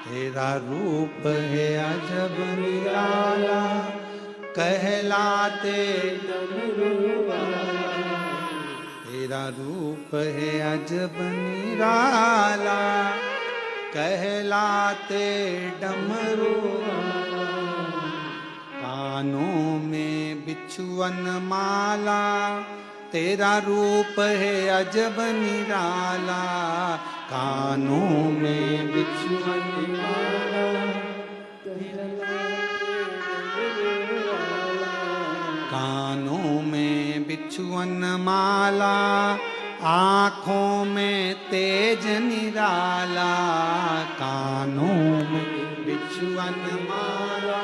तेरा रूप है अजब निराला, कहलाते डमरू वाला। तेरा रूप है अजब निराला, कहलाते डमरू वाला। कानों में बिछुअन माला, तेरा रूप है अजब निराला, कानों में बिछुअन माला, कानों में बिछुअन माला, आँखों में तेज निराला, कानों में बिछुअन माला,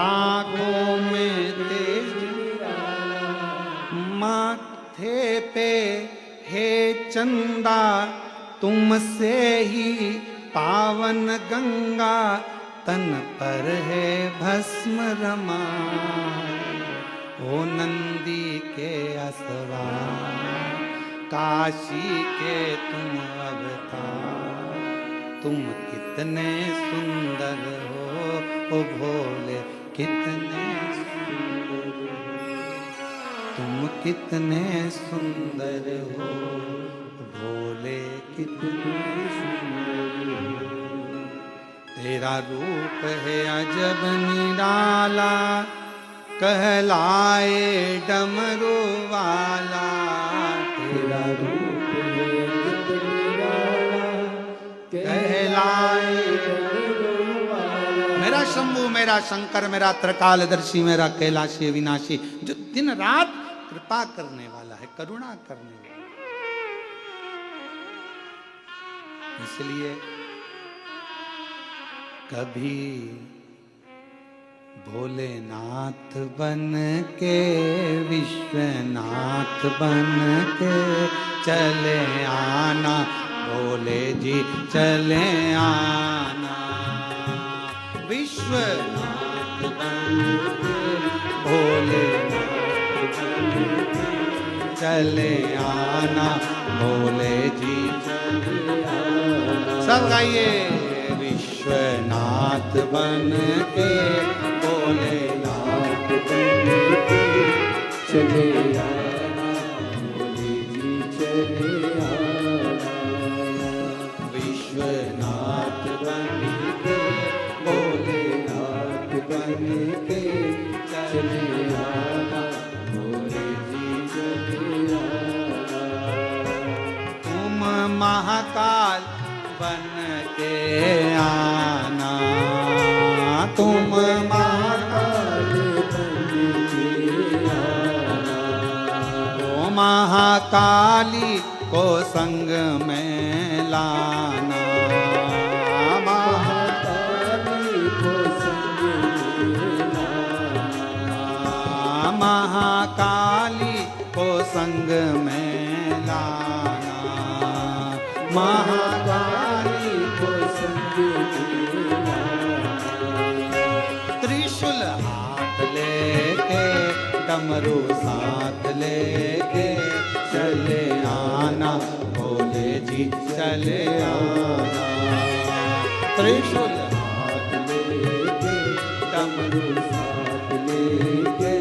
आँखों में तेज माथे पे हे चंदा, तुमसे ही पावन गंगा, तन पर है भस्म रमा। ओ नंदी के असवार, काशी के तुम अवतार, तुम कितने सुंदर हो ओ भोले, कितने तुम कितने सुंदर हो भोले, कितने सुंदर हो। तेरा रूप है अजब निराला, कहलाए डमरू वाला। तेरा रूप है अजब निराला, कहलाए डमरू वाला। मेरा शंभू, मेरा शंकर, मेरा त्रिकालदर्शी, मेरा कैलाशी विनाशी, जो दिन रात कृपा करने वाला है, करुणा करने वाला। इसलिए कभी भोलेनाथ बन के, विश्वनाथ बन के चले आना, भोले जी चले आना, विश्वनाथ बन के भोलेनाथ चले आना, भोले जी चले आना। सब गाइए, विश्वनाथ बन के भोलेनाथ चले आना, भोले जी चले आना। विश्वनाथ बन के भोलेनाथ बन के चले आना, भोले जी चले आना। तुम महाकाल बन के आना, तुम महाकाल बन के आना। तो महाकाली को संग में लाना, महाकाली को संग में लाना। महाकाली को संग में लाना, महाकाली को संग में लाना। त्रिशूल हाथ लेके डमरू साथ लेके चले आना, भोले जी चले आना। त्रिशूल हाथ लेके डमरू साथ लेके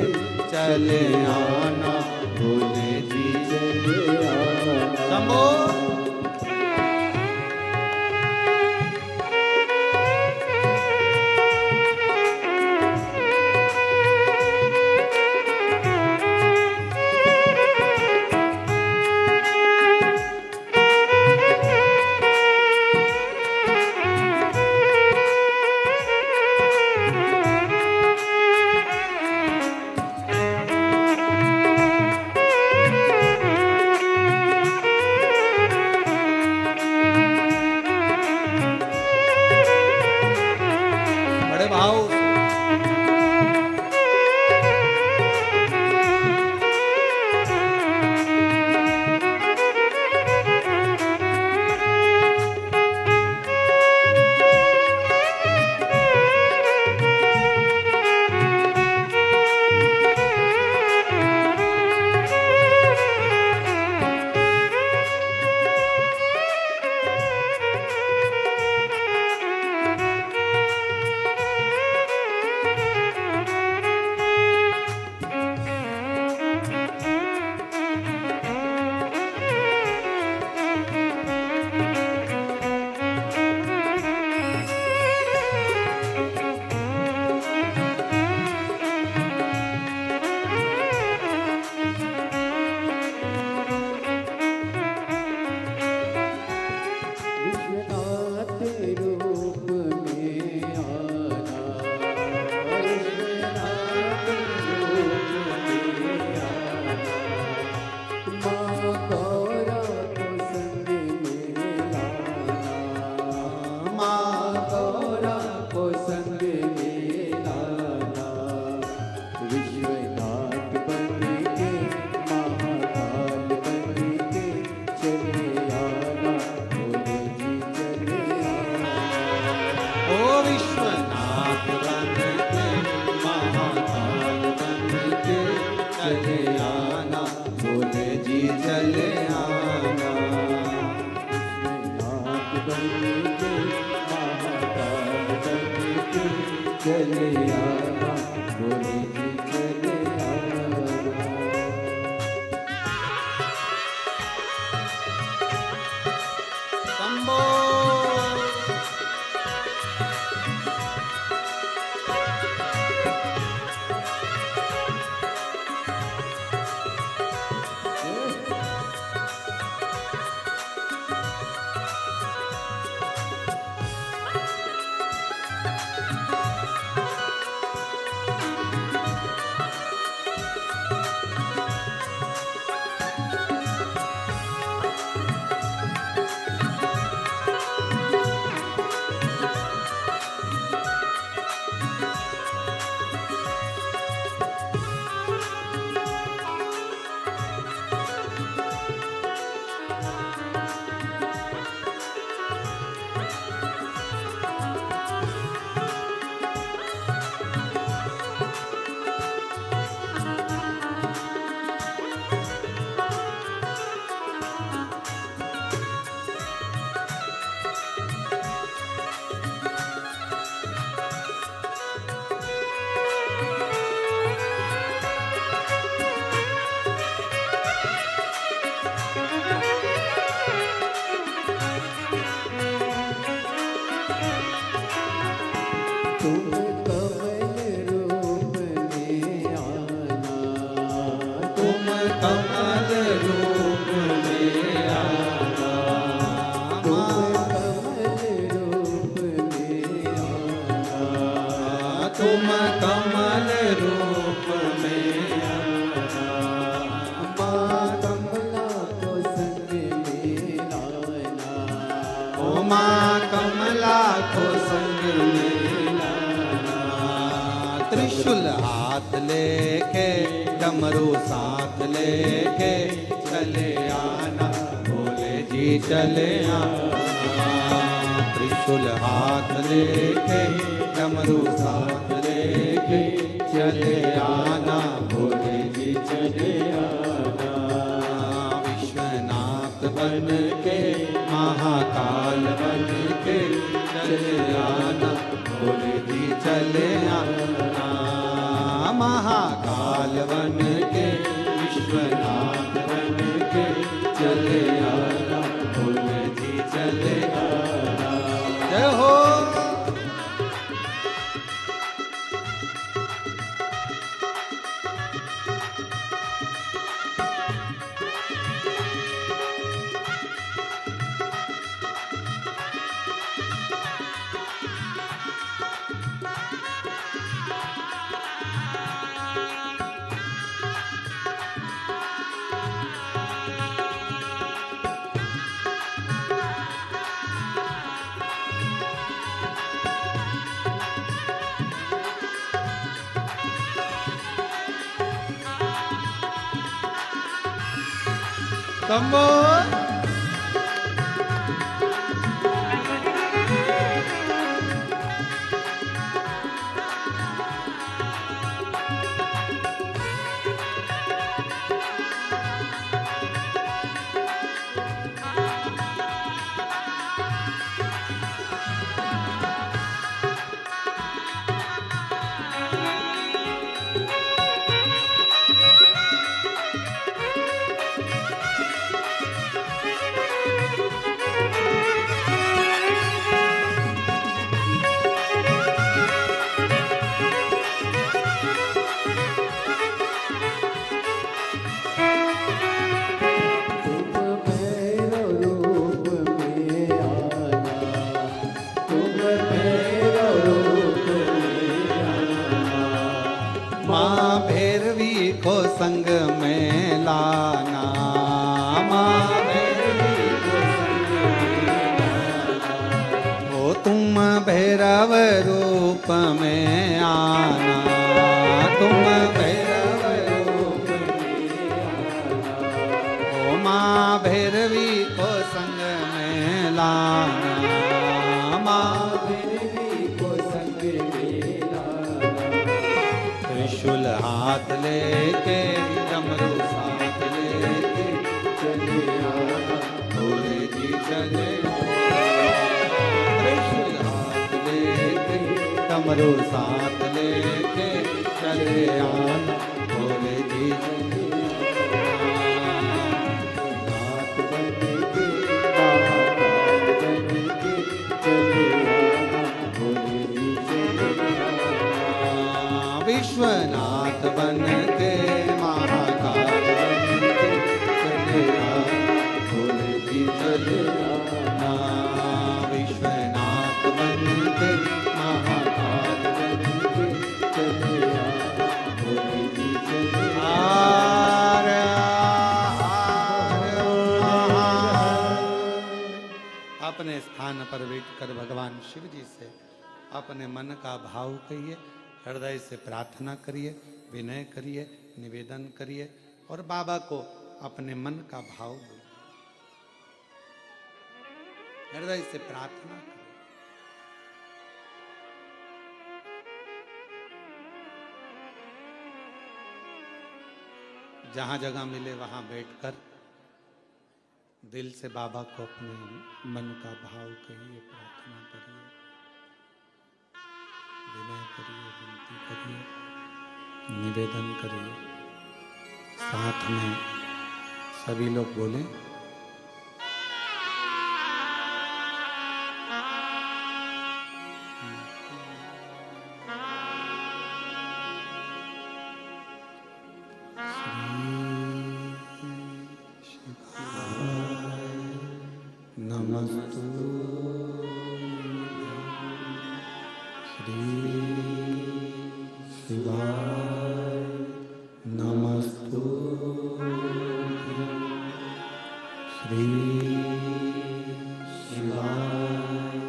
चले आना, भोले जी चले आना। शंभो बड़े भाव से। चले आना, भोले जी चले आना। शंभो लाखों संग में लाना। त्रिशूल हाथ लेके डमरू साथ लेके चले आना, भोले जी चले आना। त्रिशूल हाथ लेके डमरू साथ लेके चले आना, भोले जी चले आना। विश्वनाथ बन के महाकाल बन के चले आना, भोले जी चले आना। महाकाल बन के विश्वनाथ बन के चले आना, भोले जी चले आना। जय हो। Come on. को संग में लाना, माँ भैरवी को संग में लाना। ओ तुम भैरव रूप में आना, तुम भैरव रूप में आना। ओ माँ भैरवी को संग में लाना, माँ भैरवी को संग में लाना। त्रिशूल हाथ लेके डमरू साथ लेके चले आना, भोले जी चले आना। त्रिशूल हाथ लेके डमरू साथ लेके चले आना, भोले जी चले आना। हाथ बन के महाकाल बन के चले आना, भोले जी चले आना। विश्वनाथ बन के महाकाल बन के चले आना, भोले जी चले आना। विश्वनाथ बन के महाकाल बन के चले आना, भोले जी चले आना। अपने स्थान पर बैठकर भगवान शिव जी से अपने मन का भाव कहिए, हृदय से प्रार्थना करिए, विनय करिए, निवेदन करिए और बाबा को अपने मन का भाव बोलिए। हृदय से प्रार्थना करिए। जहां जगह मिले वहां बैठकर दिल से बाबा को अपने मन का भाव कहिए, प्रार्थना करिए, विनय करिए, विनती करिए, निवेदन करिए। साथ में सभी लोग बोलें, नमस्तु श्री शिवाय, नमस्तु श्री शिवाय,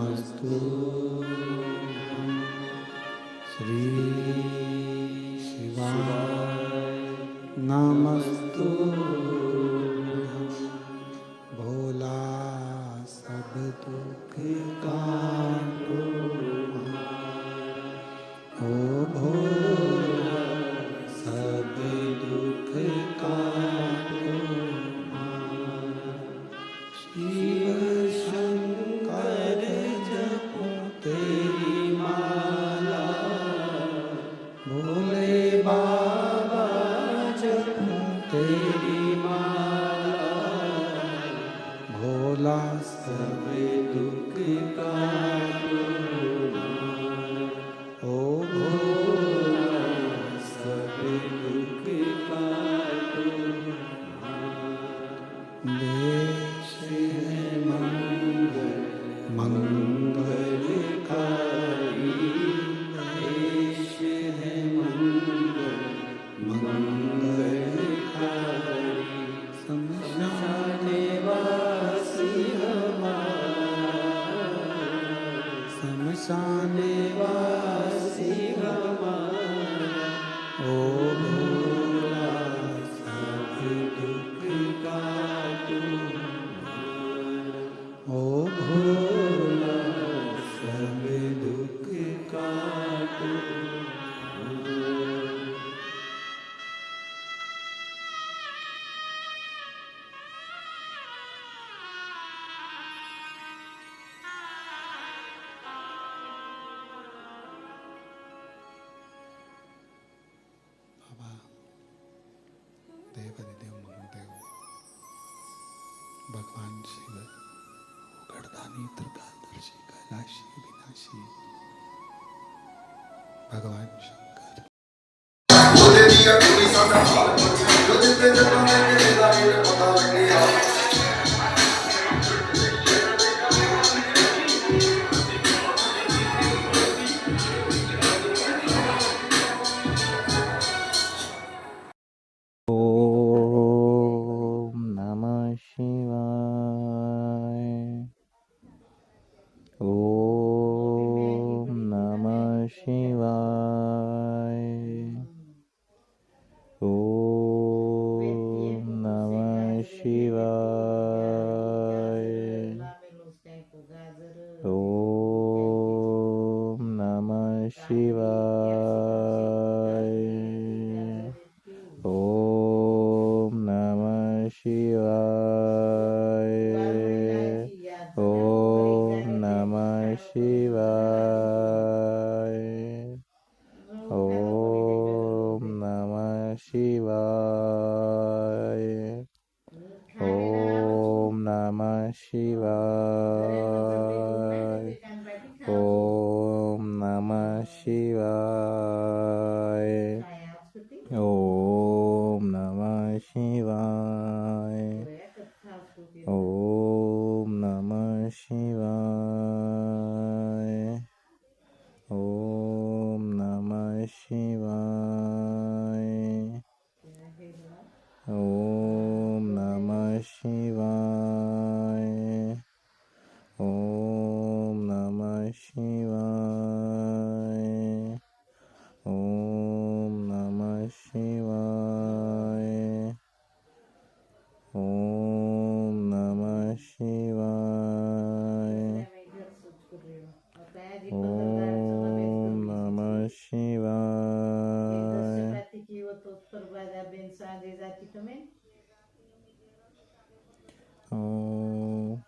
नमस्तु श्री शिवाय नमस्तु भोला सब दुख काटो ओ भोला सब दुख काटो शिव शंकर जपो तेरी माला भोले बाबा जपो तेरी माला भोला सब दुख काटो ओ भोला सब दुख काटो देश है मंगलकारी देश है मंगलकारी शमशाने वासी हमारा शमशाने वासी हमारा ओ भोला सब दुख काटो ओ भोला सब दुख काटो बाबा देवादिदेव महादेव भगवान शिव गढ़दानी त्रिकालदर्शी कैलाशी विनाशी भगवान शंकर ओम नमः शिवाय ओम नमः शिवाय ओम नमः शिवाय ओम नमः शिवाय ओम नमः शिवाय ओम नमः शिवाय ओम नमः शिवाय ओम नमः शिवाय ओम नमः शिवाय ओम नमः शिवाय ओम नमः शिवाय ओम नमः शिवाय ओम नमः शिवाय ओम नमः शिवाय ओम नमः शिवाय ओम नमः शिवाय ओम नमः शिवाय ओम